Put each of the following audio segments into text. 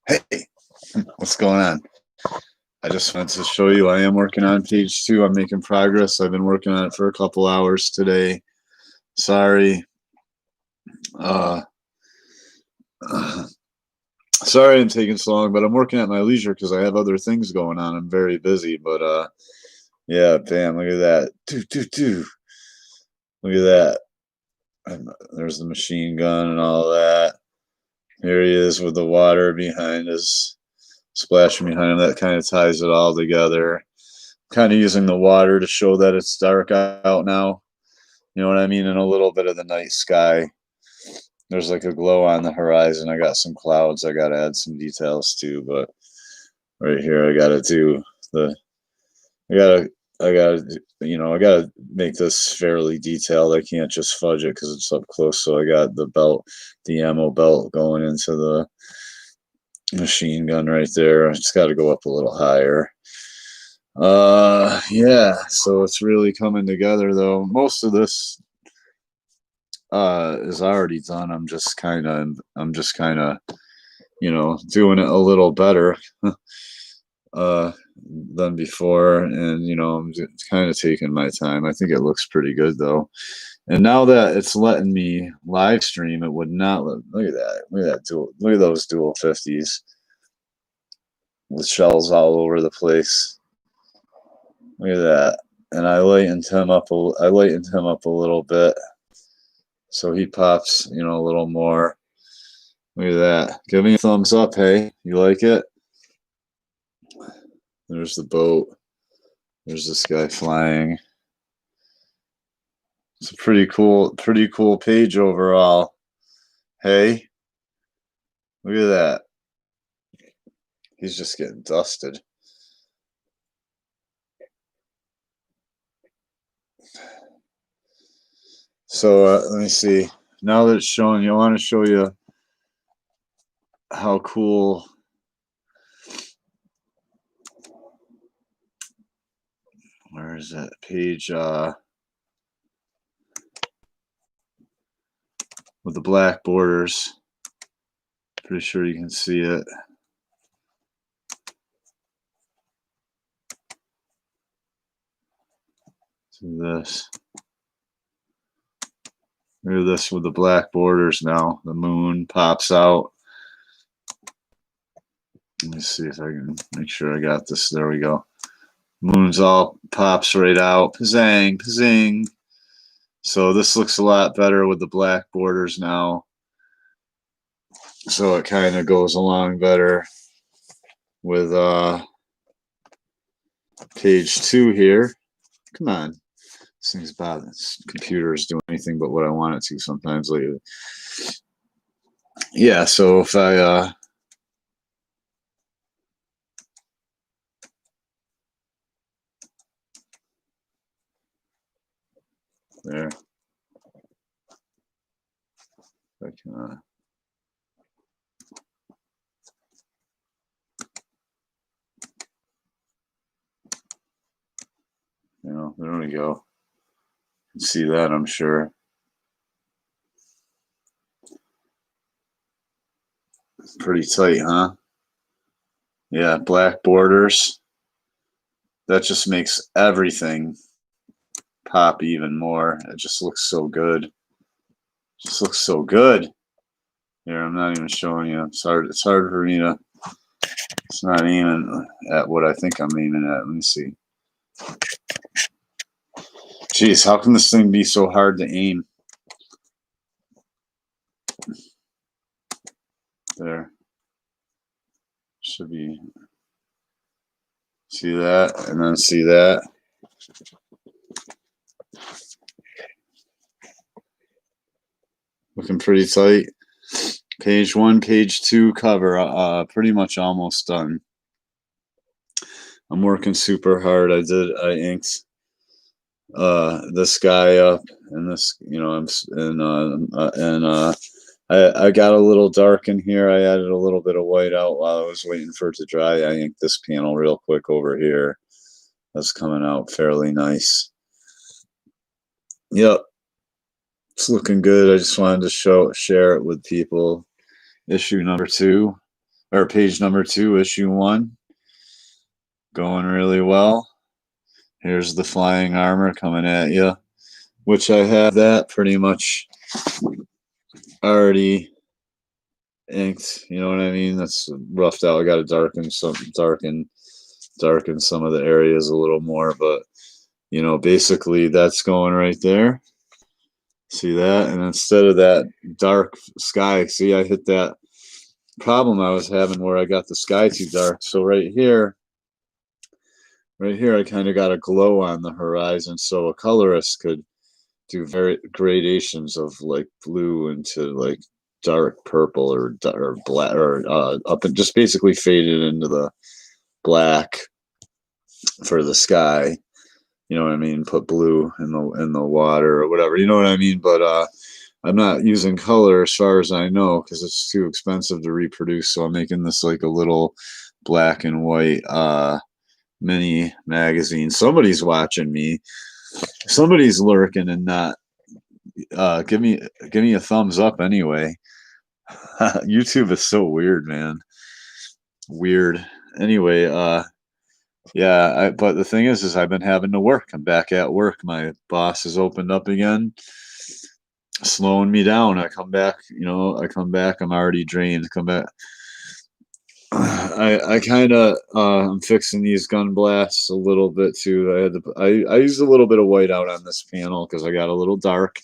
Hey, what's going on? I just wanted to show you I am working on page two. I'm making progress. I've been working on it for a couple hours today. Sorry. Uh, sorry I'm taking so long, but I'm working at my leisure because I have other things going on. I'm very busy, but yeah, bam, look at that. Do. Look at that. There's the machine gun and all that. Here he is with the water behind us, splashing behind him. That kind of ties it all together. Kind of using the water to show that it's dark out now. You know what I mean? And a little bit of the night sky. There's like a glow on the horizon. I got some clouds. I got to add some details too. But right here, I got to do the. I gotta make this fairly detailed. I can't just fudge it because it's up close. So I got the belt, the ammo belt going into the machine gun right there. I just got to go up a little higher. Yeah, so it's really coming together though. Most of this is already done. I'm just kind of doing it a little better uh than before, and I'm kind of taking my time. I think it looks pretty good though. And now that it's letting me live stream, it would not look at that. Look at those dual 50s with shells all over the place. Look at that. And I lightened him up a little bit so he pops, a little more. Look at that. Give me a thumbs up, hey. You like it? There's the boat. There's this guy flying. It's a pretty cool page overall. Hey, look at that. He's just getting dusted. So let me see. Now that it's showing you, I want to show you how cool. Where is it? Page with the black borders. Pretty sure you can see it. Do this. Look at this with the black borders now. The moon pops out. Let me see if I can make sure I got this. There we go. Moon's all pops right out. Pizzang, pizzing. So this looks a lot better with the black borders now. So it kind of goes along better with page two here. Come on. This thing's bad. This computer is doing anything but what I want it to sometimes lately. Yeah, so if I there. I can, there we go. You can see that, I'm sure. Pretty tight, huh? Yeah, black borders. That just makes everything pop even more. It just looks so good. Just looks so good. Here, I'm not even showing you. It's hard for me to. It's not aiming at what I think I'm aiming at. Let me see. Jeez, how can this thing be so hard to aim? There. Should be. See that? And then see that. Looking pretty tight. Page one, page two cover. Pretty much almost done. I'm working super hard. I inked this guy up, and this, I got a little dark in here. I added a little bit of white out while I was waiting for it to dry. I inked this panel real quick over here. That's coming out fairly nice. Yep, it's looking good. I just wanted to share it with people. issue number 2, or page number 2, issue 1, going really well. Here's the flying armor coming at you, which I have that pretty much already inked. You know what I mean? That's roughed out. I got to darken some of the areas a little more, but basically that's going right there. See that? And instead of that dark sky, see, I hit that problem I was having where I got the sky too dark. So right here, I kind of got a glow on the horizon, so a colorist could do very gradations of like blue into like dark purple or black or up and just basically faded into the black for the sky. You know what I mean? Put blue in the water or whatever. You know what I mean? But I'm not using color as far as I know because it's too expensive to reproduce. So I'm making this like a little black and white mini magazine. Somebody's watching me. Somebody's lurking and not give me a thumbs up anyway. YouTube is so weird, man. Weird. Anyway, yeah, but the thing is I've been having to work. I'm back at work. My boss has opened up again, slowing me down. I come back, I'm already drained. Come back. I kind of I'm fixing these gun blasts a little bit too. I used a little bit of white out on this panel because I got a little dark.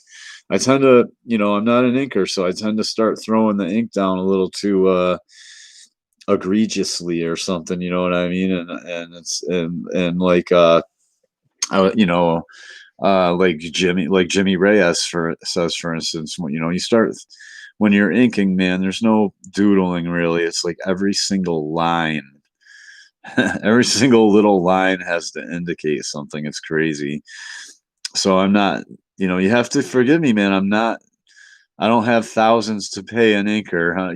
I tend to, I'm not an inker, so I tend to start throwing the ink down a little too egregiously or something, you know what I mean? And like I, like Jimmy Reyes says, for instance, you start when you're inking, man, there's no doodling really. It's like every single line, every single little line has to indicate something. It's crazy. So I'm not, you have to forgive me, man. I don't have thousands to pay an inker. I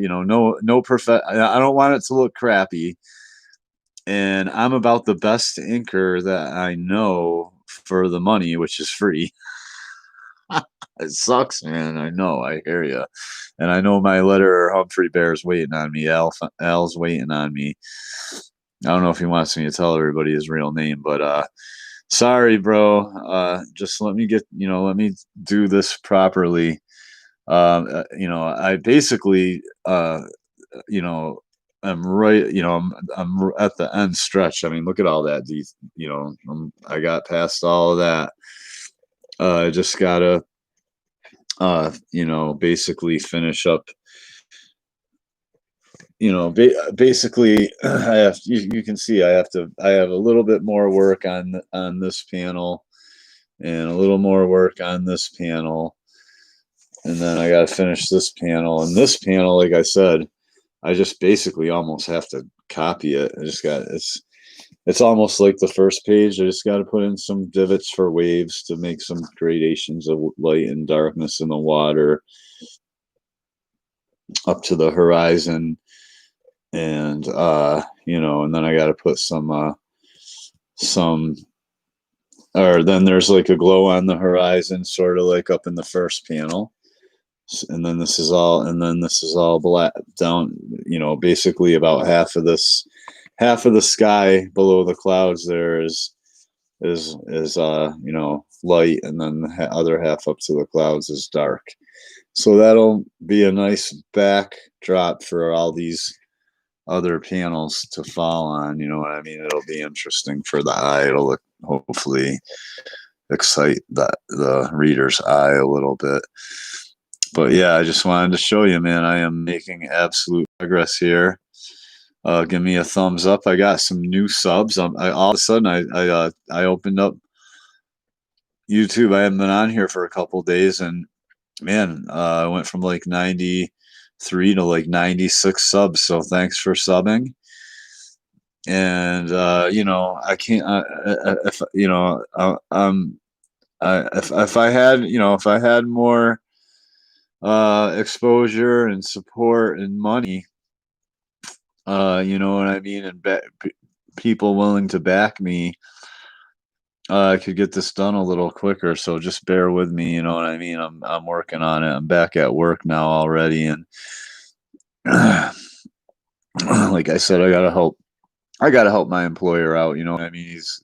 don't want it to look crappy. And I'm about the best inker that I know for the money, which is free. It sucks, man. I know. I hear you. And I know my letter Humphrey Bear's waiting on me. Al's waiting on me. I don't know if he wants me to tell everybody his real name, but sorry, bro. Just let me do this properly. I basically, you know, I'm right. I'm at the end stretch. I mean, look at all that. I got past all of that. I just gotta, basically finish up. Basically, I have. You can see I have a little bit more work on this panel, and a little more work on this panel, and then I got to finish this panel. And this panel, like I said, I just basically almost have to copy it. It's almost like the first page. I just got to put in some divots for waves to make some gradations of light and darkness in the water up to the horizon. And and then I got to put some or then there's like a glow on the horizon, sort of like up in the first panel. And then this is all black down, basically about half of the sky below the clouds there is light, and then the other half up to the clouds is dark. So that'll be a nice backdrop for all these other panels to fall on. You know what I mean? It'll be interesting for the eye. It'll hopefully excite the reader's eye a little bit. But yeah, I just wanted to show you, man, I am making absolute progress here. Give me a thumbs up. I got some new subs. All of a sudden, I opened up YouTube. I haven't been on here for a couple days, and man, I went from like 93 to like 96 subs. So thanks for subbing. And I can't. If if I had more exposure and support and money, you know what I mean, and people willing to back me, I could get this done a little quicker. So just bear with me. You know what I mean? I'm working on it. I'm back at work now already, and Like I said, I gotta help my employer out, you know what I mean? He's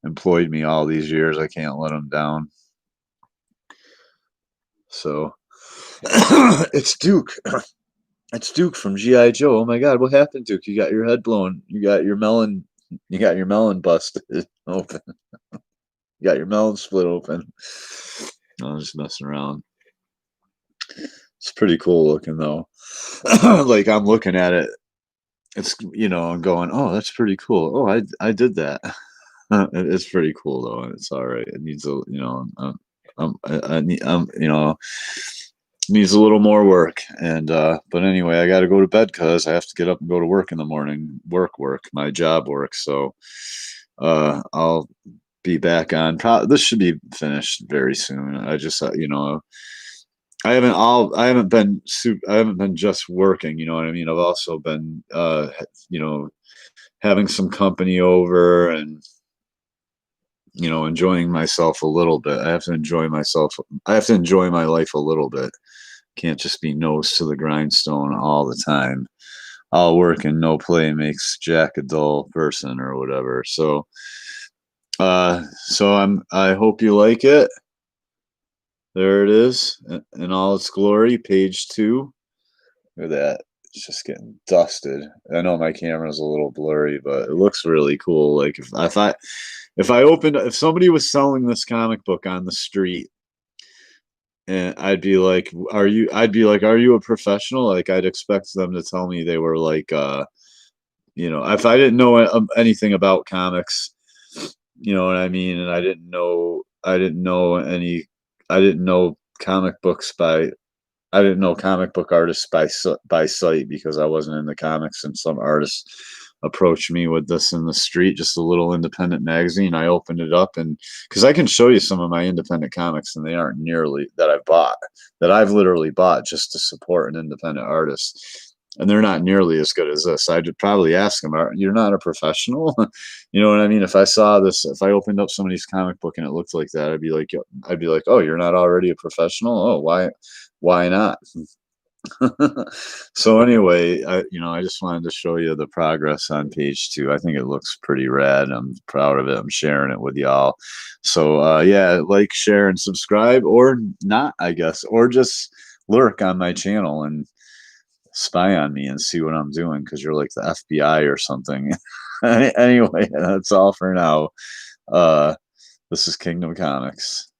employed me all these years. I can't let him down. So it's Duke. It's Duke from G.I. Joe. Oh my God, what happened, Duke? You got your head blown. You got your melon busted open. You got your melon split open. I'm just messing around. It's pretty cool looking though. Like I'm looking at it. I'm going, oh, that's pretty cool. Oh, I did that. It's pretty cool though, and it's all right. It needs needs a little more work. And but anyway, I got to go to bed because I have to get up and go to work in the morning. Work, my job work. So I'll be back on. This should be finished very soon. I just I haven't been just working. You know what I mean? I've also been you know having some company over and enjoying myself a little bit. I have to enjoy myself. I have to enjoy my life a little bit. Can't just be nose to the grindstone all the time. All work and no play makes Jack a dull person or whatever. I hope you like it. There it is in all its glory, page 2. Look at that. It's just getting dusted. I know my camera's a little blurry, but it looks really cool. Like if somebody was selling this comic book on the street, and I'd be like, "Are you a professional?" Like, I'd expect them to tell me they were like, if I didn't know anything about comics, you know what I mean, and I didn't know comic books I didn't know comic book artists by sight because I wasn't in the comics, and some artists approached me with this in the street, just a little independent magazine. I opened it up, and because I can show you some of my independent comics, and they aren't nearly that I've literally bought just to support an independent artist. And they're not nearly as good as this. I'd probably ask them, "You're not a professional?" You know what I mean? If I opened up somebody's comic book and it looked like that, I'd be like, "Oh, you're not already a professional? Oh, why not?" So anyway, I just wanted to show you the progress on page 2. I think it looks pretty rad. I'm proud of it. I'm sharing it with y'all. So yeah, like, share, and subscribe, or not, I guess, or just lurk on my channel and spy on me and see what I'm doing because you're like the FBI or something. Anyway, that's all for now. Uh, this is Kingdom Comics.